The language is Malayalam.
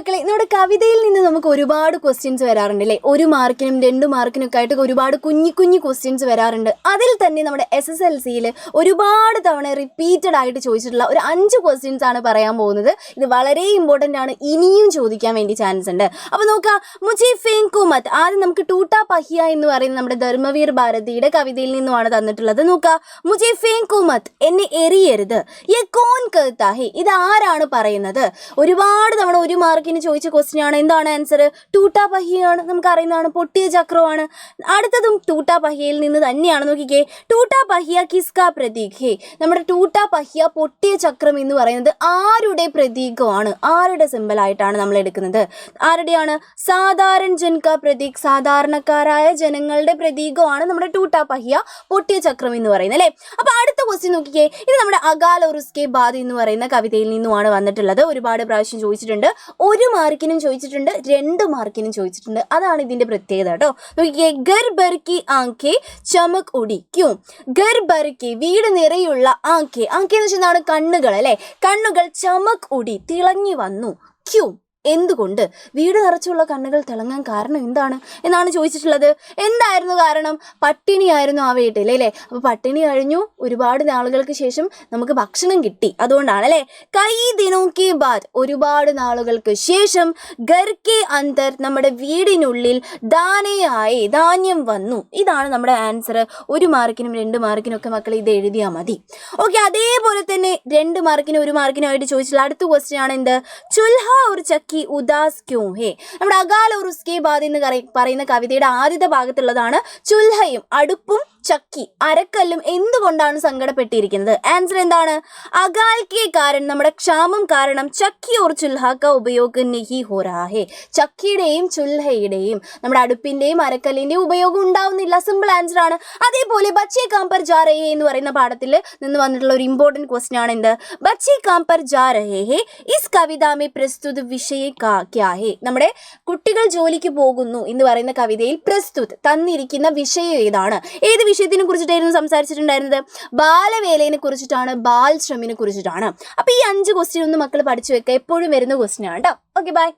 മക്കളെ, നമ്മുടെ കവിതയിൽ നിന്ന് നമുക്ക് ഒരുപാട് ക്വസ്റ്റ്യൻസ് വരാറുണ്ട് അല്ലേ? 1 മാർക്കിനും 2 മാർക്കിനും ഒക്കെ ആയിട്ട് ഒരുപാട് കുഞ്ഞു ക്വസ്റ്റ്യൻസ് വരാറുണ്ട്. അതിൽ തന്നെ നമ്മുടെ SSLCയിൽ ഒരുപാട് തവണ റിപ്പീറ്റഡ് ആയിട്ട് ചോദിച്ചിട്ടുള്ള ഒരു 5 ക്വസ്റ്റ്യൻസ് ആണ് പറയാൻ പോകുന്നത്. ഇത് വളരെ ഇമ്പോർട്ടൻ്റ് ആണ്, ഇനിയും ചോദിക്കാൻ വേണ്ടി ചാൻസ് ഉണ്ട്. അപ്പോൾ നോക്കാം, മുझे फेंको मत. ആദ്യം നമുക്ക് ടൂട്ടാ പഹിയ എന്ന് പറയുന്ന നമ്മുടെ ധർമ്മവീർ ഭാരതിയുടെ കവിതയിൽ നിന്നുമാണ് തന്നിട്ടുള്ളത്. നോക്കാം, മുझे फेंको मत, എന്നെ എറിയരുത്. യെ കോൻ कहता है, ഇത് ആരാണ് പറയുന്നത്? ഒരുപാട് തവണ 1 മാർക്കിന് ചോദിച്ച ക്വസ്റ്റ്യൻ ആണ്. എന്താണ് ആൻസർ? ടൂട്ടാ പഹിയാണ്, നമുക്കറിയുന്നതാണ്, പൊട്ടിയ ചക്രമാണ്. അടുത്തതും ടൂട്ടാ പഹിയയിൽ നിന്ന് തന്നെയാണ്. നോക്കിക്കേ, ടൂട്ടാ പഹിയ കിസ്കാ പ്രതീക് ഹേ. നമ്മുടെ ടൂട്ടാ പഹിയ പൊട്ടിയ ചക്രം എന്ന് പറയുന്നത് ആരുടെ പ്രതീകമാണ്? ആരുടെ സിമ്പലായിട്ടാണ് നമ്മൾ എടുക്കുന്നത്? ആരുടെയാണ്? സാധാരണ ജൻകാ പ്രതീക്, സാധാരണക്കാരായ ജനങ്ങളുടെ പ്രതീകമാണ് നമ്മുടെ ടൂട്ടാ പഹിയ പൊട്ടിയ ചക്രം എന്ന് പറയുന്നത് അല്ലേ? അപ്പോൾ അടുത്ത ക്വസ്റ്റ്യൻ നോക്കിക്കേ, ഇത് നമ്മുടെ അകാൽ और उसके बाद എന്ന് പറയുന്ന കവിതയിൽ നിന്നുമാണ് വന്നിട്ടുള്ളത്. ഒരുപാട് പ്രാവശ്യം ചോദിച്ചിട്ടുണ്ട്. 1 മാർക്കിനും ചോദിച്ചിട്ടുണ്ട്, 2 മാർക്കിനും ചോദിച്ചിട്ടുണ്ട്. അതാണ് ഇതിന്റെ പ്രത്യേകത കേട്ടോ. നോക്കിക്കേ, ഗർ ഭർ കി ആംഖേ ചമക് ഉടി ക്യോം. ഗർ ഭർ കി, വീട് നിറയുള്ള, ആംഖേ, ആംഖേ എന്ന് വെച്ചാൽ കണ്ണുകൾ അല്ലേ? കണ്ണുകൾ ചമക് ഉടി, തിളങ്ങി വന്നു. ക്യോം, എന്തുകൊണ്ട്? വീട് നിറച്ചുള്ള കണ്ണുകൾ തിളങ്ങാൻ കാരണം എന്താണ് എന്നാണ് ചോദിച്ചിട്ടുള്ളത്. എന്തായിരുന്നു കാരണം? പട്ടിണിയായിരുന്നു ആ വീട്ടിൽ അല്ലേ? അപ്പോൾ പട്ടിണി കഴിഞ്ഞു, ഒരുപാട് നാളുകൾക്ക് ശേഷം നമുക്ക് ഭക്ഷണം കിട്ടി, അതുകൊണ്ടാണ് അല്ലേ? കൈ ദിനോ കെ ബാദ്, ഒരുപാട് നാളുകൾക്ക് ശേഷം, ഘർ കെ അന്തർ, നമ്മുടെ വീടിനുള്ളിൽ, ദാനയായി, ധാന്യം വന്നു. ഇതാണ് നമ്മുടെ ആൻസർ. 1 മാർക്കിനും 2 മാർക്കിനും ഒക്കെ മക്കൾ ഇത് എഴുതിയാൽ മതി. ഓക്കെ, അതേപോലെ തന്നെ 2 മാർക്കിനും 1 മാർക്കിനും ആയിട്ട് ചോദിച്ചിട്ടുള്ള അടുത്ത ക്വസ്റ്റ്യൻ ആണ് എന്ത്? ചുൽഹ ഒരു ചക്കി ഉദാസ് ക്യോं ഹേ. നമ്മുടെ അകാൽ और उसके बाद എന്ന് പറയുന്ന കവിതയുടെ ആദ്യത്തെ ഭാഗത്തുള്ളതാണ്. ചുൽഹയും അടുപ്പും ചക്കി അരക്കല്ലും എന്തുകൊണ്ടാണ് സങ്കടപ്പെട്ടിരിക്കുന്നത്? ആൻസർ എന്താണ്? അകാൽ കെ കാരണം, നമ്മുടെ ക്ഷാമം കാരണം, ചക്കി और चूल्हा का उपयोग नहीं हो रहा है. ചക്കിയുടെയും ചുൽഹയുടെയും നമ്മുടെ അടുപ്പിന്റെയും അരക്കല്ലിന്റെയും ഉപയോഗം ഉണ്ടാവുന്നില്ല. സിമ്പിൾ ആൻസർ ആണ്. അതേപോലെ ബച്ചേ കാം പർ ജാ രഹേ എന്ന് പറയുന്ന പാഠത്തിൽ നിന്ന് വന്നിട്ടുള്ള ഒരു ഇമ്പോർട്ടൻറ്റ് ക്വസ്റ്റ്യൻ ആണ് എന്ത്? ബച്ചേ കാം പർ ജാ രഹേ ഹേ ഇസ് കവിത മേ പ്രസ്തുത വിഷയ ക്യാ ഹേ. നമ്മുടെ കുട്ടികൾ ജോലിക്ക് പോകുന്നു എന്ന് പറയുന്ന കവിതയിൽ പ്രസ്തുത് തന്നിരിക്കുന്ന വിഷയം ഏതാണ്? ഏത് വിഷയത്തിനെ കുറിച്ചിട്ടായിരുന്നു സംസാരിച്ചിട്ടുണ്ടായിരുന്നത്? ബാലവേലയെ കുറിച്ചിട്ടാണ്, ബാൽ ശ്രമിനെ കുറിച്ചിട്ടാണ്. അപ്പോൾ ഈ 5 ക്വസ്റ്റ്യൻ ഒന്ന് മക്കൾ പഠിച്ചു വെക്കുക, എപ്പോഴും വരുന്ന ക്വസ്റ്റ്യൻ ആണ് കേട്ടോ. Okay, by.